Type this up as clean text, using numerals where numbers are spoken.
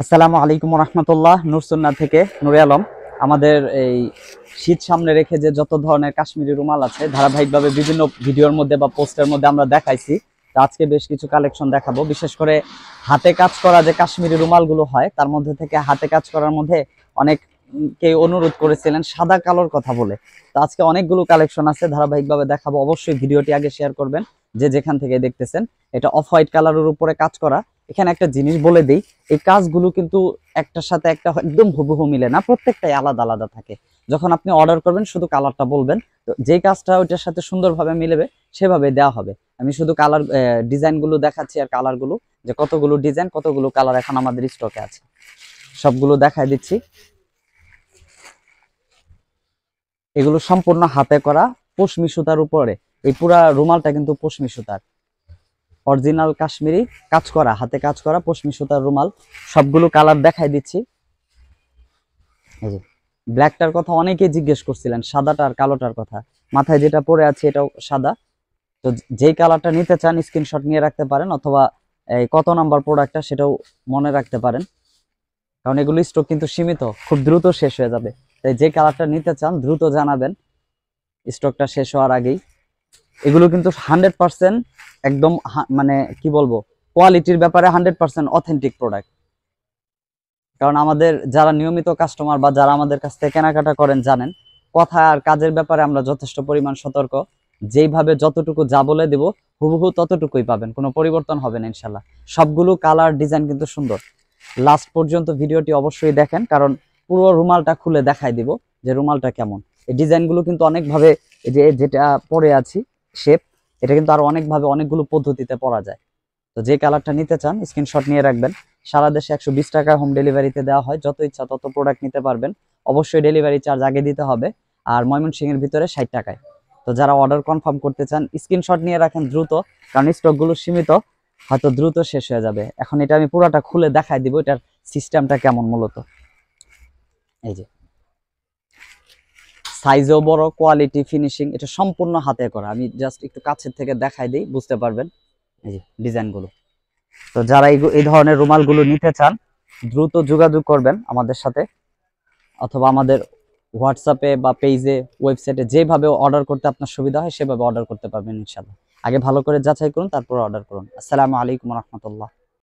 আসসালামু আলাইকুম রহমতুল্লাহ। নুরসুন্না থেকে নুরে আলম। আমাদের এই শীত সামনে রেখে যে যত ধরনের কাশ্মীরি রুমাল আছে ধারাবাহিকভাবে বিভিন্ন ভিডিওর মধ্যে বা পোস্টের মধ্যে আমরা দেখাইছি। তো আজকে বেশ কিছু কালেকশন দেখাবো, বিশেষ করে হাতে কাজ করা যে কাশ্মীরি রুমালগুলো হয় তার মধ্যে থেকে হাতে কাজ করার মধ্যে অনেককে অনুরোধ করেছিলেন সাদা কালোর কথা বলে। তো আজকে অনেকগুলো কালেকশন আছে, ধারাবাহিকভাবে দেখাবো। অবশ্যই ভিডিওটি আগে শেয়ার করবেন যে যেখান থেকে দেখতেছেন। এটা অফ হোয়াইট কালারের উপরে কাজ করা। এখানে একটা জিনিস বলে দেই, এই কাজগুলো কিন্তু একটার সাথে একটা একদম হুবহু মিলে না, প্রত্যেকটাই আলাদা আলাদা থাকে। যখন আপনি অর্ডার করবেন শুধু কালারটা বলবেন, তো যেই কাজটা ওইটার সাথে সুন্দরভাবে মিলবে সেভাবে দেওয়া হবে। আমি শুধু কালার ডিজাইনগুলো দেখাচ্ছি আর কালারগুলো, যে কতগুলো ডিজাইন কতগুলো কালার এখন আমাদের স্টকে আছে সবগুলো দেখাই দিচ্ছি। এগুলো সম্পূর্ণ হাতে করা পশমি সুতার উপরে। এই পুরা রুমালটা কিন্তু পশমি সুতার, অরিজিনাল কাশ্মীরি কাজ করা, হাতে কাজ করা পশমি সুতার রুমাল। সবগুলো কালার দেখাই দিচ্ছি। এই যে ব্ল্যাকটার কথা অনেকেই জিজ্ঞেস করছিলেন, সাদাটা আর কালোটার কথা। মাথায় যেটা পরে আছে এটাও সাদা। তো যেই কালারটা নিতে চান স্ক্রিনশট নিয়ে রাখতে পারেন, অথবা এই কত নাম্বার প্রোডাক্টটা সেটাও মনে রাখতে পারেন, কারণ এগুলো স্টক কিন্তু সীমিত, খুব দ্রুত শেষ হয়ে যাবে। তাই যে কালারটা নিতে চান দ্রুত জানাবেন স্টকটা শেষ হওয়ার আগেই। এগুলো কিন্তু 100% একদম মানে কি বলবো, কোয়ালিটির ব্যাপারে 100% অথেন্টিক প্রোডাক্ট। কারণ আমাদের যারা নিয়মিত কাস্টমার বা যারা আমাদের কাছ থেকে কেনাকাটা করেন জানেন, কথা আর কাজের ব্যাপারে আমরা যথেষ্ট পরিমাণ সতর্ক। যেইভাবে যতটুকু যা বলে দেব হুবহু ততটুকুই পাবেন, কোনো পরিবর্তন হবে না ইনশাল্লাহ। সবগুলো কালার ডিজাইন কিন্তু সুন্দর। লাস্ট পর্যন্ত ভিডিওটি অবশ্যই দেখেন, কারণ পুরো রুমালটা খুলে দেখাই দিব যে রুমালটা কেমন। এই ডিজাইনগুলো কিন্তু অনেকভাবে, এই যে যেটা পরে আছি শেপ, এটা কিন্তু আরো অনেকভাবে অনেকগুলো পদ্ধতিতে পরা যায়। তো যে কালারটা নিতে চান স্ক্রিনশট নিয়ে রাখবেন। সারা দেশে 120 টাকা হোম ডেলিভারিতে দেওয়া হয়, যত ইচ্ছা তত প্রোডাক্ট নিতে পারবেন। অবশ্যই ডেলিভারি চার্জ আগে দিতে হবে, আর ময়মনসিংহের ভিতরে 60 টাকায়। তো যারা অর্ডার কনফার্ম করতে চান স্ক্রিনশট নিয়ে রাখেন দ্রুত, কারণ স্টকগুলো সীমিত, হয়তো দ্রুত শেষ হয়ে যাবে। এখন এটা আমি পুরোটা খুলে দেখাই দিব এটার সিস্টেমটা কেমন। মূলত এই যে সাইজও বড়, কোয়ালিটি ফিনিশিং এটা সম্পূর্ণ হাতে করা। আমি জাস্ট একটু কাছের থেকে দেখাই দিই, বুঝতে পারবেন এই যে ডিজাইনগুলো। তো যারা এই ধরনের রুমালগুলো নিতে চান দ্রুত যোগাযোগ করবেন আমাদের সাথে, অথবা আমাদের হোয়াটসঅ্যাপে বা পেজে, ওয়েবসাইটে, যেভাবে অর্ডার করতে আপনার সুবিধা হয় সেভাবে অর্ডার করতে পারবেন ইনশাল্লাহ। আগে ভালো করে যাচাই করুন, তারপর অর্ডার করুন। আসসালামু আলাইকুম রহমতুল্লাহ।